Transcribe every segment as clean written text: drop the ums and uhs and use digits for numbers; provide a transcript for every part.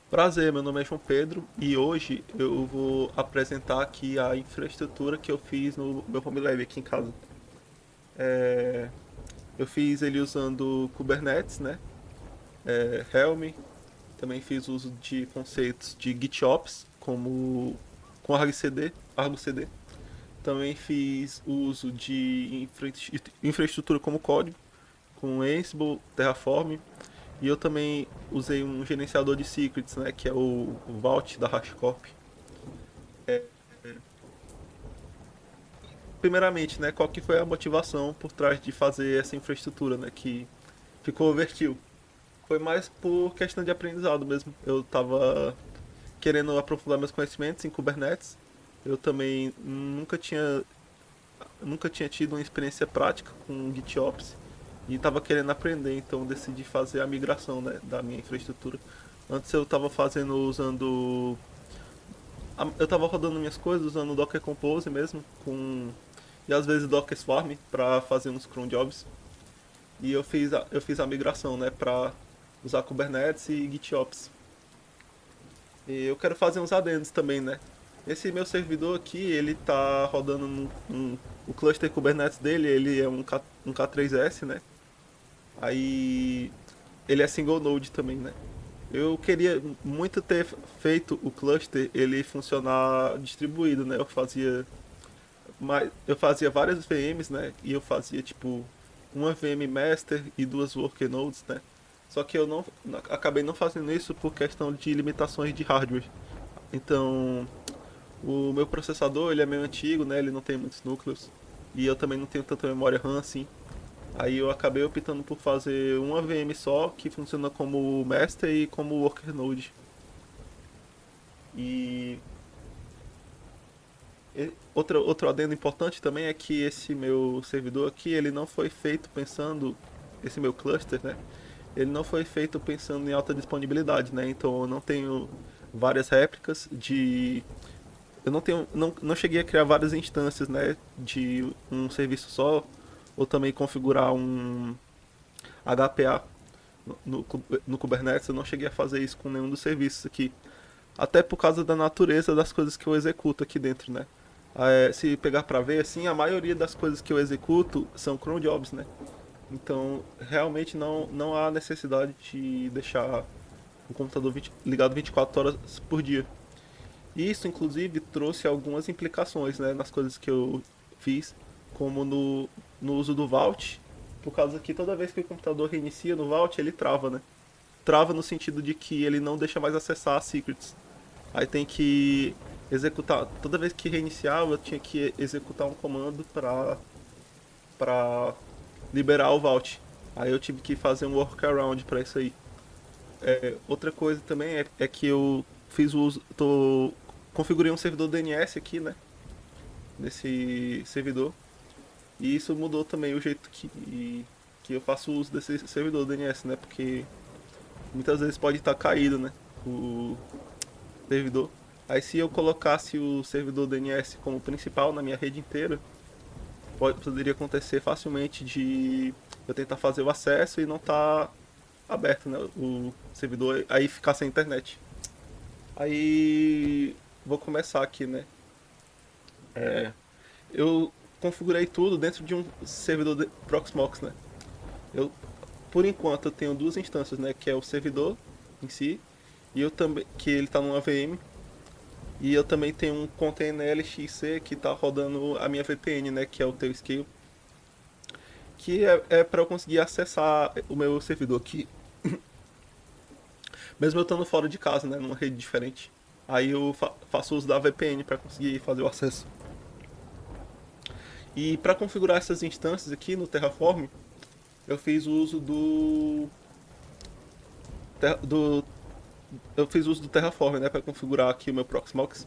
Prazer, meu nome é João Pedro e hoje eu vou apresentar aqui a infraestrutura que eu fiz no meu Home Lab aqui em casa. Eu fiz ele usando Kubernetes, né? Helm, também fiz uso de conceitos de GitOps, como com Argo CD. Também fiz uso de infraestrutura como código, com Ansible, Terraform. E eu também usei um gerenciador de secrets, né? Que é o Vault da HashiCorp. Primeiramente, né, qual que foi a motivação por trás de fazer essa infraestrutura, né, que ficou overkill? Foi mais por questão de aprendizado mesmo. Eu estava querendo aprofundar meus conhecimentos em Kubernetes. Eu também nunca tinha tido uma experiência prática com GitOps e estava querendo aprender, então decidi fazer a migração, né, da minha infraestrutura. Antes eu estava fazendo usando eu estava rodando minhas coisas usando o Docker Compose mesmo, e às vezes Docker Swarm para fazer uns cron jobs. E eu fiz a migração, né, para usar Kubernetes e GitOps. E eu quero fazer uns adendos também, né? Esse meu servidor aqui, ele tá rodando o cluster Kubernetes dele, ele é um K3S, né? Aí ele é single node também, né? Eu queria muito ter feito o cluster ele funcionar distribuído, né? Eu fazia várias VMs, né? E eu fazia tipo uma VM master e duas worker nodes, né? Só que eu não acabei não fazendo isso por questão de limitações de hardware. Então, o meu processador, ele é meio antigo, né? Ele não tem muitos núcleos e eu também não tenho tanta memória RAM assim. Aí eu acabei optando por fazer uma VM só que funciona como master e como worker node. E outro adendo importante também é que esse meu servidor aqui, ele não foi feito pensando, esse meu cluster, né? Ele não foi feito pensando em alta disponibilidade, né? Então eu não tenho várias réplicas de. Eu não cheguei a criar várias instâncias, né? De um serviço só, ou também configurar um HPA no Kubernetes. Eu não cheguei a fazer isso com nenhum dos serviços aqui. Até por causa da natureza das coisas que eu executo aqui dentro, né? Se pegar pra ver, assim, a maioria das coisas que eu executo são cron jobs, né? Então, realmente não há necessidade de deixar o computador ligado 24 horas por dia. E isso, inclusive, trouxe algumas implicações, né, nas coisas que eu fiz, como no uso do Vault, por causa que toda vez que o computador reinicia no Vault, ele trava, né? Trava no sentido de que ele não deixa mais acessar as secrets. Aí tem que executar. Toda vez que reiniciava, eu tinha que executar um comando para liberar o vault. Aí eu tive que fazer um workaround para isso aí. Outra coisa também é que eu fiz o uso. Configurei um servidor DNS aqui, né? Nesse servidor. E isso mudou também o jeito que eu faço uso desse servidor DNS, né? Porque muitas vezes pode estar caído, né? O servidor. Aí se eu colocasse o servidor DNS como principal na minha rede inteira, poderia acontecer facilmente de eu tentar fazer o acesso e não tá aberto, né, o servidor, aí ficar sem internet. Aí vou começar aqui, né? Eu configurei tudo dentro de um servidor de Proxmox, né? Eu, por enquanto, eu tenho duas instâncias, né? Que é o servidor em si e eu também que ele está numa VM. E eu também tenho um container LXC que está rodando a minha VPN, né? Que é o Tailscale. Que é para eu conseguir acessar o meu servidor aqui, mesmo eu estando fora de casa, né? Numa rede diferente. Aí eu faço uso da VPN para conseguir fazer o acesso. E para configurar essas instâncias aqui no Terraform, eu fiz uso do eu fiz uso do Terraform, né, para configurar aqui o meu Proxmox.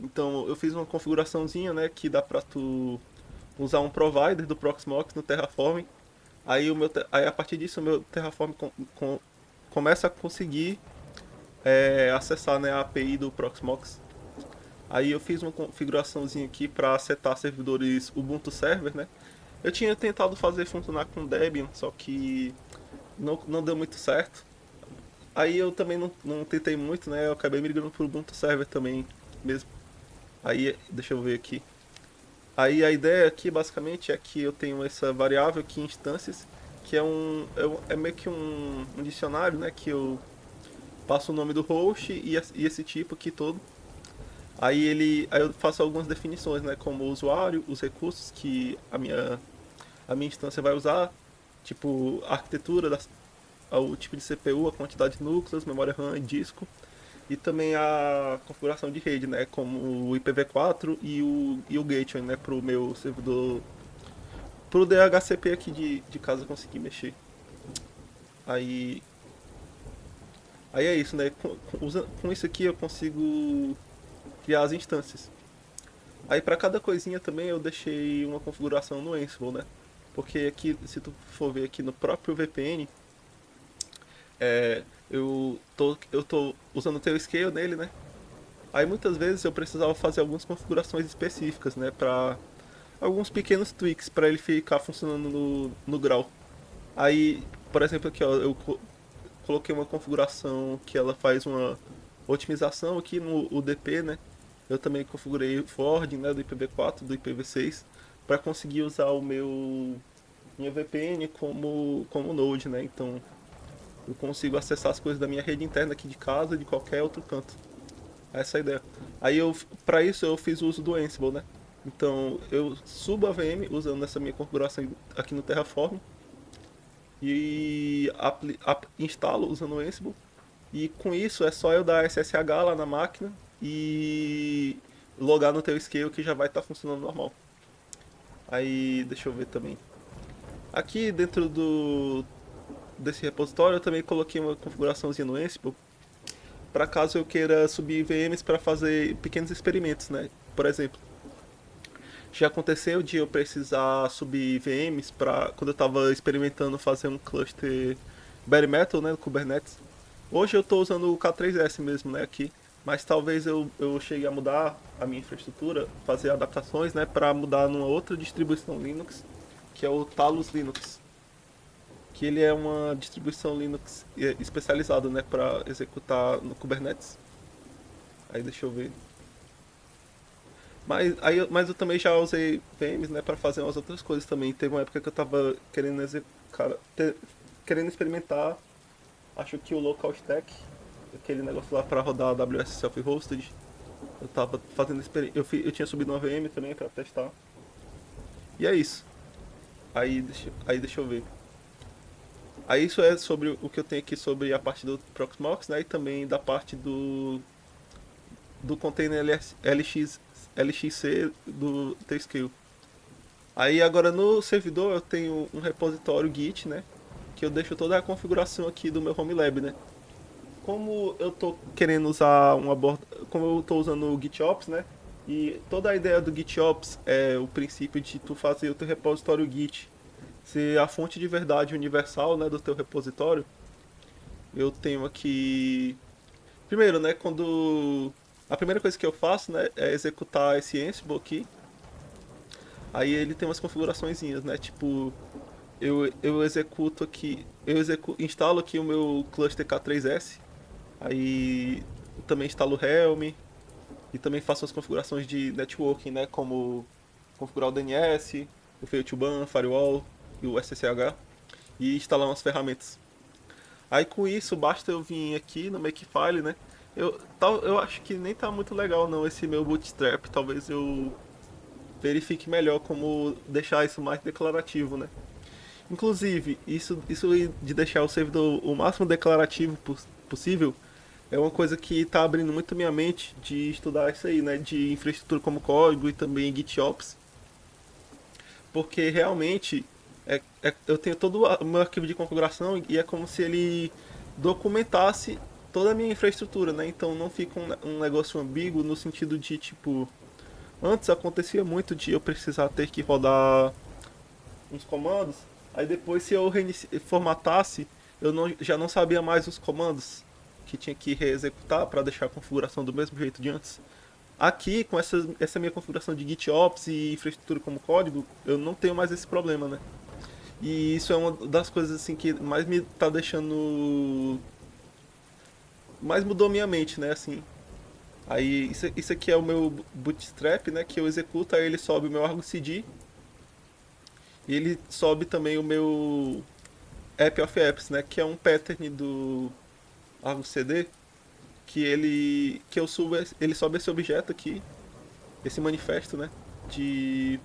Então eu fiz uma configuraçãozinha, né, que dá para tu usar um provider do Proxmox no Terraform. Aí a partir disso o meu Terraform começa a conseguir acessar, né, a API do Proxmox. Aí eu fiz uma configuraçãozinha aqui para setar servidores Ubuntu Server, né? Eu tinha tentado fazer funcionar com Debian, só que não deu muito certo. Aí eu também não tentei muito, né? Eu acabei migrando pro Ubuntu Server também mesmo. Aí, deixa eu ver aqui. Aí a ideia aqui basicamente é que eu tenho essa variável aqui, instâncias, que é meio que um dicionário, né? Que eu passo o nome do host e esse tipo aqui todo. Aí eu faço algumas definições, né? Como o usuário, os recursos que a minha instância vai usar, tipo a arquitetura, o tipo de CPU, a quantidade de núcleos, memória RAM e disco. E também a configuração de rede, né? Como o IPv4 e o gateway, né? Para o meu servidor, para o DHCP aqui de casa conseguir mexer. Aí, aí é isso, né? Com isso aqui eu consigo criar as instâncias. Aí para cada coisinha também eu deixei uma configuração no Ansible, né? Porque aqui, se tu for ver aqui no próprio VPN, eu tô usando o Tailscale nele, né? Aí muitas vezes eu precisava fazer algumas configurações específicas, né? Para alguns pequenos tweaks para ele ficar funcionando no grau. Aí, por exemplo, aqui ó, coloquei uma configuração que ela faz uma otimização aqui no UDP, né? Eu também configurei o forwarding, né, do IPv4, do IPv6 para conseguir usar minha VPN como node, né? Então eu consigo acessar as coisas da minha rede interna aqui de casa de qualquer outro canto. Essa é a ideia. Aí para isso eu fiz o uso do Ansible, né? Então eu subo a VM usando essa minha configuração aqui no Terraform e instalo usando o Ansible. E com isso é só eu dar SSH lá na máquina e logar no teu scale que já vai estar funcionando normal. Aí deixa eu ver também. Aqui dentro desse repositório eu também coloquei uma configuraçãozinha no Ansible para caso eu queira subir VMs para fazer pequenos experimentos, né? Por exemplo, já aconteceu de eu precisar subir VMs para quando eu estava experimentando fazer um cluster bare metal, né, no Kubernetes. Hoje eu estou usando o K3S mesmo, né, aqui, mas talvez eu chegue a mudar a minha infraestrutura, fazer adaptações, né, para mudar numa outra distribuição Linux, que é o Talos Linux, que ele é uma distribuição Linux especializada, né, para executar no Kubernetes. Aí deixa eu ver. Mas eu também já usei VMs, né, para fazer umas outras coisas também. Teve uma época que eu tava querendo querendo experimentar, acho que o Local Stack, aquele negócio lá para rodar a AWS Self-Hosted. Eu tava fazendo experiência, eu tinha subido uma VM também para testar. E é isso. Aí deixa eu ver. Aí isso é sobre o que eu tenho aqui sobre a parte do Proxmox, né, e também da parte do container LXC do Tscale. Aí agora no servidor eu tenho um repositório Git, né? Que eu deixo toda a configuração aqui do meu home lab, né? Como eu tô querendo usar como eu tô usando o GitOps, né? E toda a ideia do GitOps é o princípio de tu fazer o teu repositório Git ser a fonte de verdade universal, né, do teu repositório. Eu tenho aqui primeiro, né, quando a primeira coisa que eu faço, né, é executar esse Ansible aqui. Aí ele tem umas configuraçõezinhas, né? Tipo, eu executo aqui, instalo aqui o meu cluster K3S. Aí eu também instalo o Helm e também faço as configurações de networking, né? Como configurar o DNS, o FailoToBAN, Firewall e o SSH e instalar umas ferramentas. Aí com isso basta eu vir aqui no Makefile, né? Eu acho que nem tá muito legal não esse meu Bootstrap. Talvez eu verifique melhor como deixar isso mais declarativo, né? Inclusive, isso de deixar o servidor o máximo declarativo possível é uma coisa que está abrindo muito minha mente de estudar isso aí, né? De infraestrutura como código e também GitOps. Porque realmente eu tenho todo o meu arquivo de configuração e é como se ele documentasse toda a minha infraestrutura, né? Então não fica um negócio ambíguo no sentido de tipo. Antes acontecia muito de eu precisar ter que rodar uns comandos, aí depois se eu formatasse, já não sabia mais os comandos que tinha que reexecutar para deixar a configuração do mesmo jeito de antes. Aqui, com essa minha configuração de GitOps e infraestrutura como código, eu não tenho mais esse problema, né? E isso é uma das coisas assim que mais me tá deixando mais mudou minha mente, né, assim. Aí isso aqui é o meu bootstrap, né, que eu executo, aí ele sobe o meu Argo CD e ele sobe também o meu app of apps, né, que é um pattern do Argo CD que eu subo, ele sobe esse objeto aqui, esse manifesto, né, de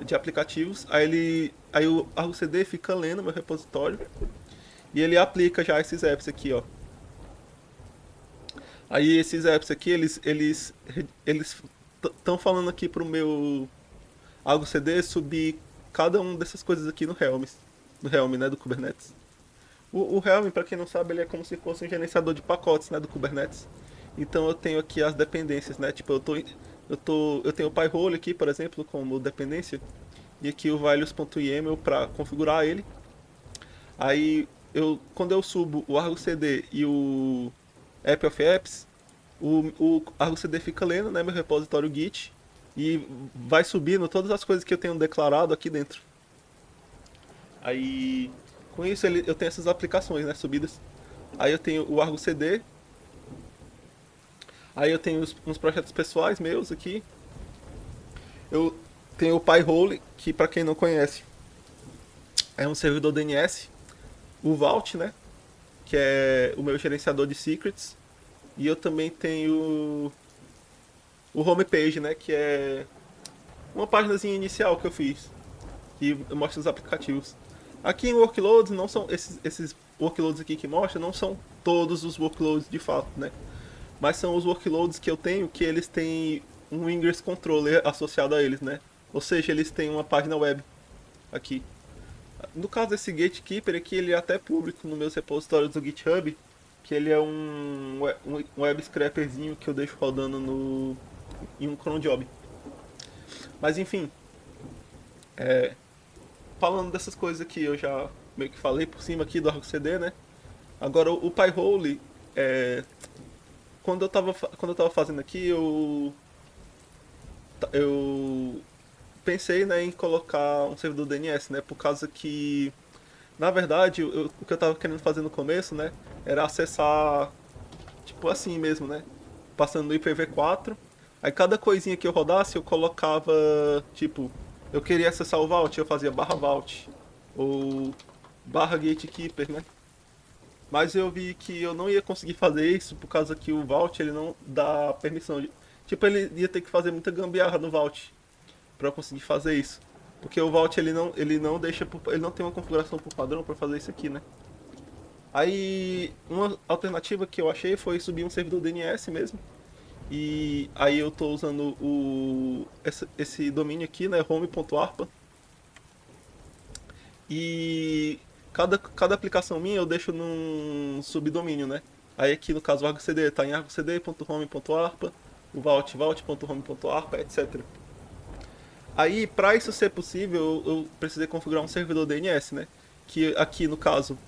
de aplicativos, aí o Argo CD fica lendo meu repositório e ele aplica já esses apps aqui, ó. Aí esses apps aqui, eles estão falando aqui pro meu Argo CD subir cada uma dessas coisas aqui no Helm, né, do Kubernetes. O Helm, para quem não sabe, ele é como se fosse um gerenciador de pacotes, né, do Kubernetes. Então eu tenho aqui as dependências, né? Tipo, eu tenho o PyHole aqui, por exemplo, como dependência, e aqui o values.yaml para configurar ele. Aí quando eu subo o Argo CD e o App of Apps, o Argo CD fica lendo, né, meu repositório Git e vai subindo todas as coisas que eu tenho declarado aqui dentro. Aí com isso eu tenho essas aplicações, né, subidas. Aí eu tenho o Argo CD, aí eu tenho uns projetos pessoais meus aqui. Eu tenho o PyHole, que para quem não conhece, é um servidor DNS, o Vault, né, que é o meu gerenciador de secrets, e eu também tenho o homepage, né, que é uma páginazinha inicial que eu fiz, que mostra os aplicativos. Aqui em workloads não são esses workloads aqui que mostra, não são todos os workloads de fato, né? Mas são os workloads que eu tenho que eles têm um ingress controller associado a eles, né? Ou seja, eles têm uma página web aqui. No caso desse gatekeeper aqui, ele é até público nos meus repositórios do GitHub, que ele é um web scraperzinho que eu deixo rodando em um cron job. Mas enfim, falando dessas coisas aqui, eu já meio que falei por cima aqui do Argo CD, né? Agora o PyHole, quando eu tava fazendo aqui, eu pensei, né, em colocar um servidor DNS, né? Por causa que, na verdade, o que eu tava querendo fazer no começo, né, era acessar, tipo assim mesmo, né? Passando no IPv4. Aí cada coisinha que eu rodasse, eu colocava, tipo, eu queria acessar o Vault, eu fazia barra Vault. Ou barra Gatekeeper, né? Mas eu vi que eu não ia conseguir fazer isso por causa que o Vault ele não dá permissão. Tipo, ele ia ter que fazer muita gambiarra no Vault para eu conseguir fazer isso. Porque o Vault ele não deixa, ele não tem uma configuração por padrão para fazer isso aqui, né? Aí uma alternativa que eu achei foi subir um servidor DNS mesmo. E aí eu tô usando esse domínio aqui, né, home.arpa. E cada aplicação minha eu deixo num subdomínio, né? Aí aqui no caso o Argo CD está em argocd.home.arpa, o vault.home.arpa, etc. Aí para isso ser possível eu precisei configurar um servidor DNS, né? Que aqui no caso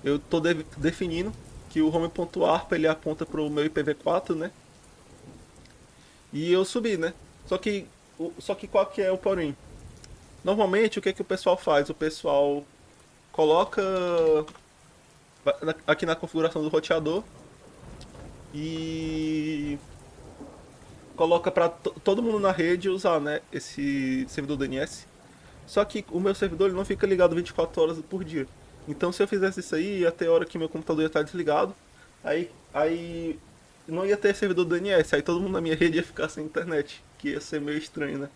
eu estou definindo que o home.arpa ele aponta para o meu IPv4, né? E eu subi, né? Só que qual que é o porém? Normalmente o que que o pessoal faz? O pessoal coloca aqui na configuração do roteador e coloca para todo mundo na rede usar, né, esse servidor DNS. Só que o meu servidor ele não fica ligado 24 horas por dia. Então se eu fizesse isso aí, ia ter hora que meu computador ia estar desligado, aí não ia ter servidor DNS, aí todo mundo na minha rede ia ficar sem internet, que ia ser meio estranho, né?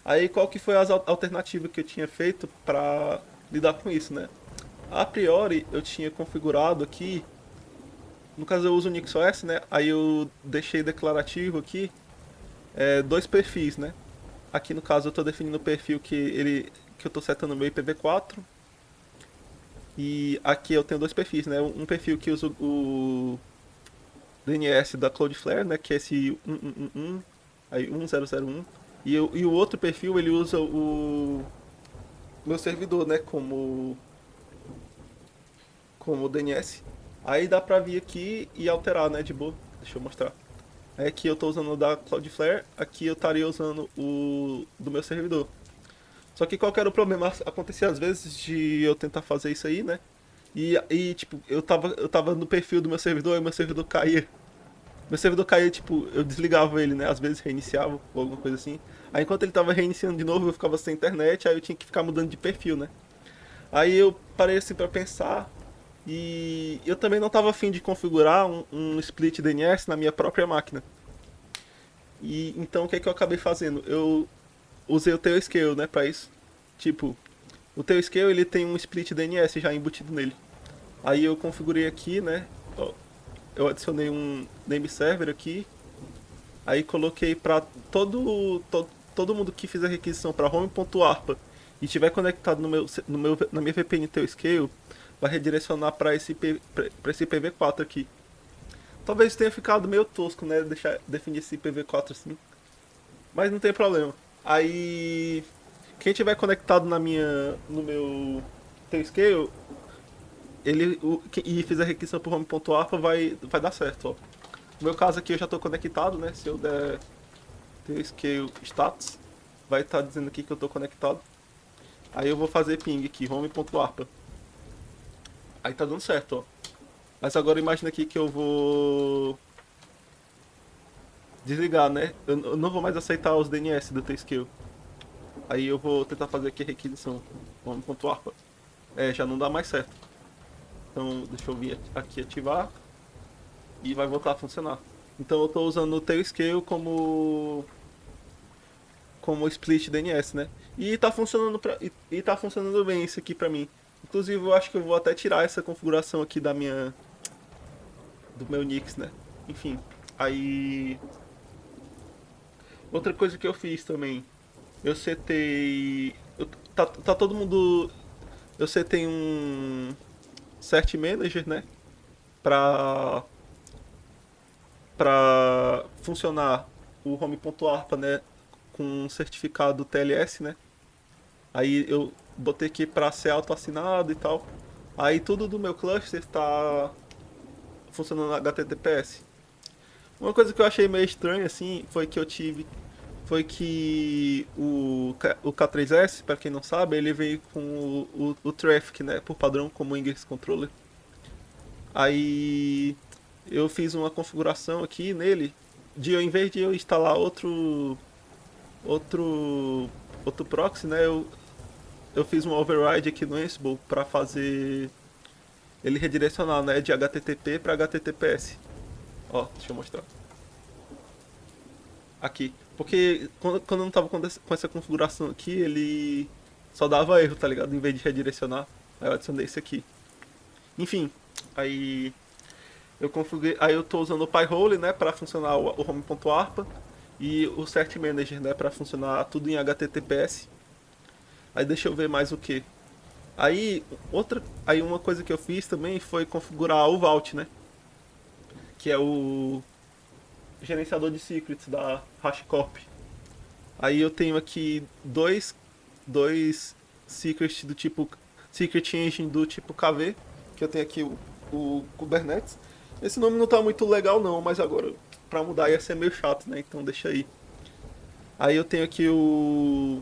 Aí qual que foi as alternativas que eu tinha feito para lidar com isso, né? A priori eu tinha configurado aqui, no caso eu uso o NixOS, né? Aí eu deixei declarativo aqui dois perfis, né? Aqui no caso eu estou definindo o perfil que eu estou setando no meu IPv4 e aqui eu tenho dois perfis, né? Um perfil que usa o DNS da Cloudflare, né? Que é esse 111, aí 1001 e o outro perfil ele usa o meu servidor, né? Como DNS. Aí dá pra vir aqui e alterar, né, de boa. Deixa eu mostrar. Aí aqui eu tô usando o da Cloudflare, aqui eu estaria usando o do meu servidor. Só que qual que era o problema? Acontecia às vezes de eu tentar fazer isso aí, né? Tipo, eu tava no perfil do meu servidor e meu servidor caía. Meu servidor caía, tipo, eu desligava ele, né? Às vezes reiniciava ou alguma coisa assim. Aí enquanto ele tava reiniciando de novo, eu ficava sem internet, aí eu tinha que ficar mudando de perfil, né? Aí eu parei assim pra pensar e eu também não tava afim de configurar um split DNS na minha própria máquina. E então o que é que eu acabei fazendo? Eu usei o Tailscale, né, pra isso. Tipo, o Tailscale ele tem um split DNS já embutido nele. Aí eu configurei aqui, né? Ó, eu adicionei um name server aqui. Aí coloquei para todo mundo que fizer requisição para home.arpa e estiver conectado na minha VPN Tailscale, vai redirecionar para para esse IPv4 aqui. Talvez tenha ficado meio tosco, né? Definir esse IPv4 assim. Mas não tem problema. Aí, quem tiver conectado no meu Tailscale, e fizer requisição por home.arpa, vai dar certo, ó. No meu caso aqui eu já estou conectado, né? Se eu der Tailscale status, vai estar dizendo aqui que eu estou conectado. Aí eu vou fazer ping aqui, home.arpa. Aí tá dando certo, ó. Mas agora imagina aqui que eu vou desligar, né? Eu não vou mais aceitar os DNS do Tailscale. Aí eu vou tentar fazer aqui a requisição, home.arpa. É, já não dá mais certo. Então deixa eu vir aqui ativar e vai voltar a funcionar. Então eu estou usando o Tailscale como split DNS, né? E tá funcionando bem isso aqui pra mim. Inclusive eu acho que eu vou até tirar essa configuração aqui do meu Nix, né? Enfim, aí outra coisa que eu fiz também, eu setei tá todo mundo eu setei um cert manager, né? Pra para funcionar o home.arpa, né, com um certificado TLS, né? Aí eu botei aqui para ser auto-assinado e tal. Aí tudo do meu cluster está funcionando HTTPS. Uma coisa que eu achei meio estranha assim foi que o K3S, para quem não sabe, ele veio com o Traffic, né, por padrão como o Ingress Controller. Aí eu fiz uma configuração aqui nele em vez de eu instalar outro outro proxy, né, eu fiz um override aqui no Ansible para fazer ele redirecionar, né, de HTTP para HTTPS. Ó, deixa eu mostrar. Aqui. Porque quando eu não tava com essa configuração aqui, ele só dava erro, tá ligado? Em vez de redirecionar. Aí eu adicionei esse aqui. Enfim, aí eu configurei, aí eu tô usando o Pi-hole, né, para funcionar o home.arpa e o cert manager, né, para funcionar tudo em HTTPS. Aí deixa eu ver mais o que. Aí uma coisa que eu fiz também foi configurar o Vault, né, que é o gerenciador de secrets da HashiCorp. Aí eu tenho aqui dois secrets do tipo secret engine do tipo KV, que eu tenho aqui o Kubernetes. Esse nome não tá muito legal não, mas agora pra mudar ia ser meio chato, né? Então deixa aí. Aí eu tenho aqui o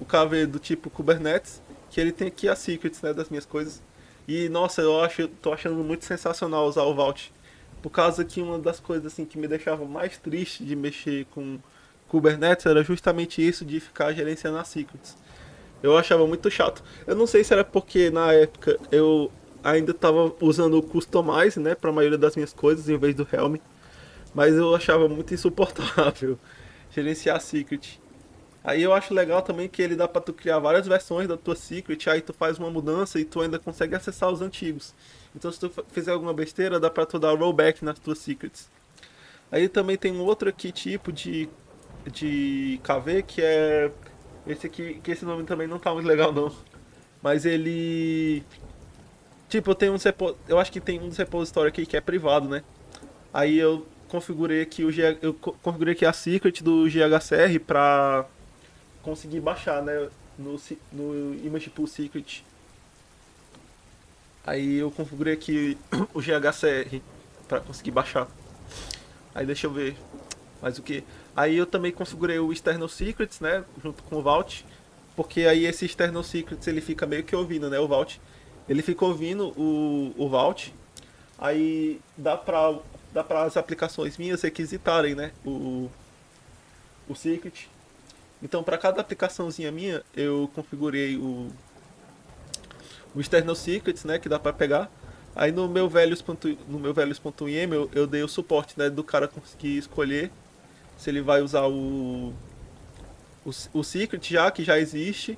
KV do tipo Kubernetes, que ele tem aqui as secrets, né, das minhas coisas. E nossa, tô achando muito sensacional usar o Vault. Por causa que uma das coisas assim que me deixava mais triste de mexer com Kubernetes era justamente isso de ficar gerenciando as secrets. Eu achava muito chato. Eu não sei se era porque na época eu ainda estava usando o Customize, né, para a maioria das minhas coisas em vez do Helm, mas eu achava muito insuportável gerenciar secret. Aí eu acho legal também que ele dá pra tu criar várias versões da tua secret, aí tu faz uma mudança e tu ainda consegue acessar os antigos. Então se tu fizer alguma besteira, dá pra tu dar rollback nas tuas secrets. Aí também tem um outro aqui tipo de KV que é esse aqui, que esse nome também não tá muito legal não. Mas ele tipo, eu acho que tem um dos repositórios aqui que é privado, né? Aí eu configurei aqui configurei aqui a secret do GHCR pra conseguir baixar, né, no Image Pool Secret. Aí eu configurei aqui o GHCR para conseguir baixar. Aí deixa eu ver mais o que. Aí eu também configurei o External Secrets, né, junto com o Vault, porque aí esse External Secrets ele fica meio que ouvindo, né, o Vault. ele fica ouvindo o Vault, aí dá pra as aplicações minhas requisitarem, né, o secret. Então, para cada aplicaçãozinha minha, eu configurei o external secrets, né, que dá para pegar. Aí no meu values.im eu dei o suporte, né, do cara conseguir escolher se ele vai usar o secret já, que já existe,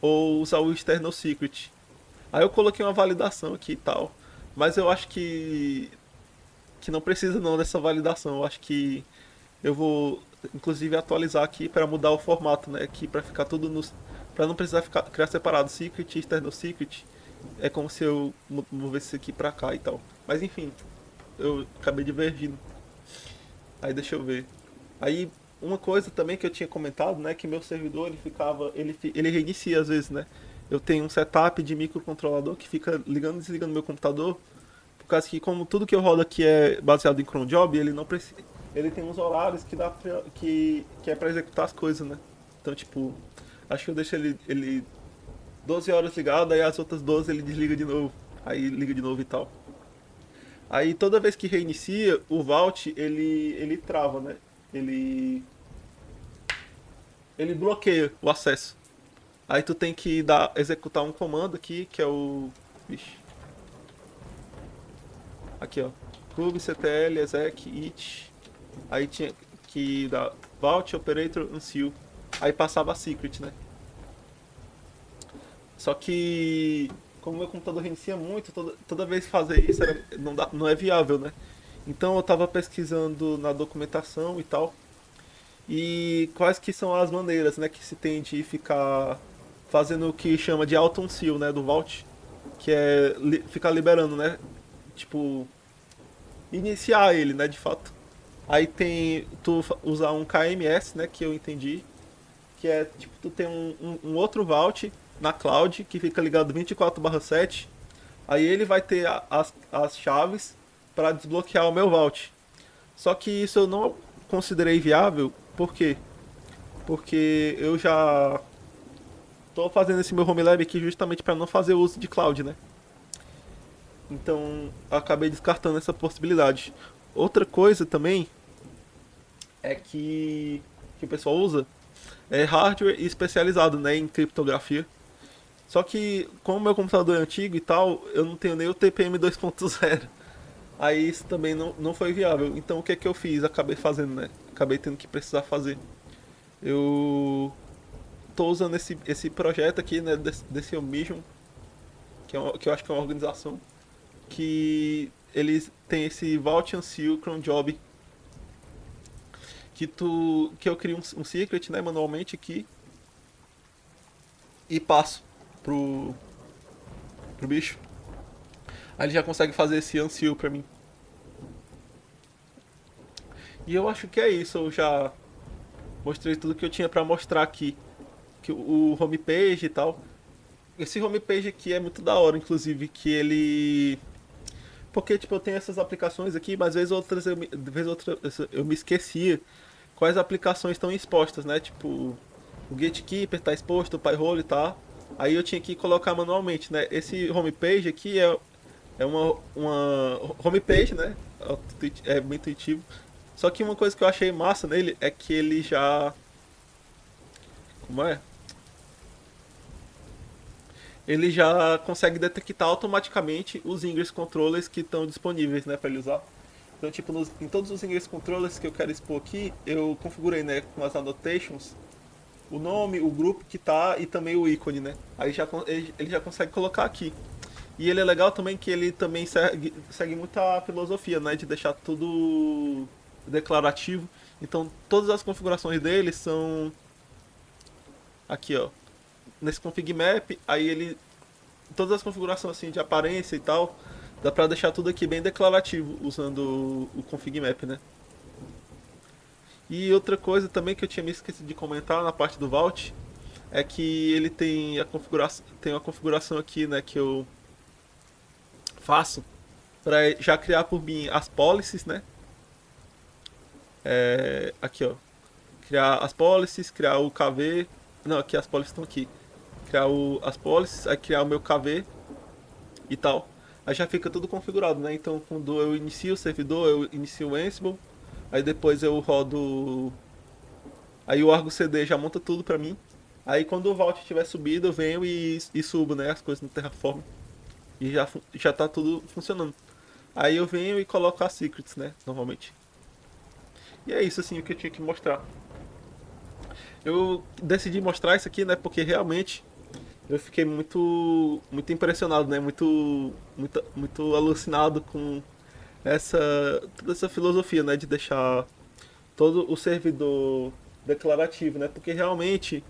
ou usar o external secret. Aí eu coloquei uma validação aqui e tal, mas eu acho que não precisa não dessa validação. Eu acho que eu vou inclusive atualizar aqui para mudar o formato, né, aqui para ficar tudo nos para não precisar criar separado secret e external secret. É como se eu movesse isso aqui pra cá e tal. Mas enfim, eu acabei divergindo. Aí deixa eu ver. Aí uma coisa também que eu tinha comentado, né, que meu servidor ele ficava, ele reinicia às vezes, né? Eu tenho um setup de microcontrolador que fica ligando e desligando meu computador, por causa que como tudo que eu rodo aqui é baseado em cron job, ele não precisa, ele tem uns horários que dá que é para executar as coisas, né? Então, tipo, acho que eu deixo ele 12 horas ligado, aí as outras 12 ele desliga de novo, aí liga de novo e tal. Aí toda vez que reinicia, o Vault ele trava, né? Ele ele bloqueia o acesso. Aí tu tem que executar um comando aqui, que é o vixe, aqui ó, kubectl exec it. Aí tinha que dar Vault operator unseal. Aí passava a secret, né? Só que como meu computador reinicia muito, toda vez fazer isso não é viável, né? Então eu tava pesquisando na documentação e tal. E quais que são as maneiras, né, que se tem de ficar fazendo o que chama de auto-unseal, né, do Vault, que é ficar liberando, né, tipo, iniciar ele, né, de fato. Aí tem tu usar um KMS, né, que eu entendi, que é tipo tu tem um outro Vault na cloud que fica ligado 24/7. Aí ele vai ter as chaves para desbloquear o meu Vault. Só que isso eu não considerei viável, por quê? Porque eu já tô fazendo esse meu home lab aqui justamente para não fazer uso de cloud, né? Então eu acabei descartando essa possibilidade. Outra coisa também é que o pessoal usa é hardware especializado, né, em criptografia. Só que como meu computador é antigo e tal, eu não tenho nem o TPM 2.0. Aí isso também não foi viável. Então o que é que eu fiz? Acabei fazendo, né? Acabei tendo que precisar fazer. Eu tô usando esse projeto aqui, né, desse Omission, que eu acho que é uma organização, que eles têm esse Vault Unseal Cron Job, que eu crio um secret, né, manualmente aqui, e passo pro, pro bicho. Aí ele já consegue fazer esse Unseal pra mim. E eu acho que é isso, eu já mostrei tudo que eu tinha pra mostrar aqui. Que o homepage e tal. Esse homepage aqui é muito da hora, inclusive, que ele porque, tipo, eu tenho essas aplicações aqui, mas às vezes outras eu me esquecia quais aplicações estão expostas, né? Tipo, o Gatekeeper tá exposto, o Pi-hole tá. Aí eu tinha que colocar manualmente, né? Esse homepage aqui é uma homepage, né? É bem intuitivo. Só que uma coisa que eu achei massa nele é que ele já. Como é? Ele já consegue detectar automaticamente os Ingress Controllers que estão disponíveis, né, para ele usar. Então, tipo, em todos os Ingress Controllers que eu quero expor aqui, eu configurei, né, com as annotations, o nome, o grupo que tá e também o ícone, né. Aí ele já consegue colocar aqui. E ele é legal também que ele também segue muita filosofia, né, de deixar tudo declarativo. Então, todas as configurações dele são aqui, ó, nesse config map, aí ele todas as configurações assim de aparência e tal, dá pra deixar tudo aqui bem declarativo usando o config map, né? E outra coisa também que eu tinha me esquecido de comentar na parte do Vault é que ele tem uma configuração aqui, né, que eu faço para já criar por mim as policies, né? Aqui, ó, criar as policies, criar o KV, não, aqui as policies estão aqui. Criar as policies, aí criar o meu KV. e tal. Aí já fica tudo configurado, né? Então quando eu inicio o servidor, eu inicio o Ansible, aí depois eu rodo. Aí o Argo CD já monta tudo pra mim. Aí quando o Vault estiver subido, eu venho e subo, né, as coisas no Terraform. E já tá tudo funcionando. Aí eu venho e coloco as secrets, né, normalmente. E é isso, assim, o que eu tinha que mostrar. Eu decidi mostrar isso aqui, né, porque realmente eu fiquei muito impressionado, né, muito alucinado com essa toda essa filosofia, né, de deixar todo o servidor declarativo, né, porque realmente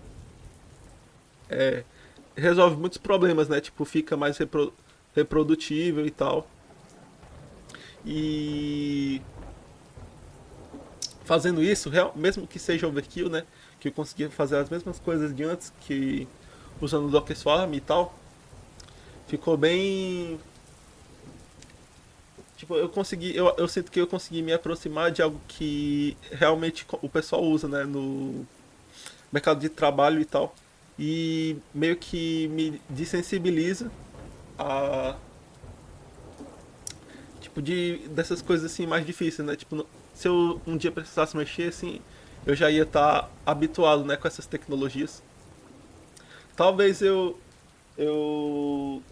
resolve muitos problemas, né, tipo fica mais reprodutível e tal. E fazendo isso, mesmo que seja overkill, né, que eu conseguia fazer as mesmas coisas de antes que usando o Docker Swarm e tal, ficou bem. Tipo, eu sinto que eu consegui me aproximar de algo que realmente o pessoal usa, né, no mercado de trabalho e tal. E meio que me desensibiliza a, tipo, dessas coisas assim mais difíceis, né? Tipo, se eu um dia precisasse mexer, assim, eu já ia estar habituado, né, com essas tecnologias. Talvez eu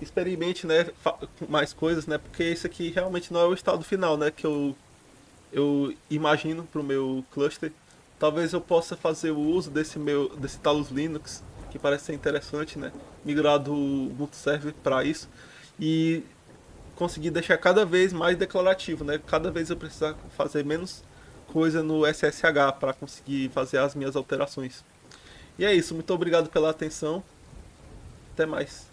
experimente, né, com mais coisas, né, porque isso aqui realmente não é o estado final, né, que eu imagino para o meu cluster. Talvez eu possa fazer o uso desse Talos Linux, que parece ser interessante, né, migrar do multiserver para isso e conseguir deixar cada vez mais declarativo, né, cada vez eu precisar fazer menos coisa no SSH para conseguir fazer as minhas alterações. E é isso, muito obrigado pela atenção. Até mais.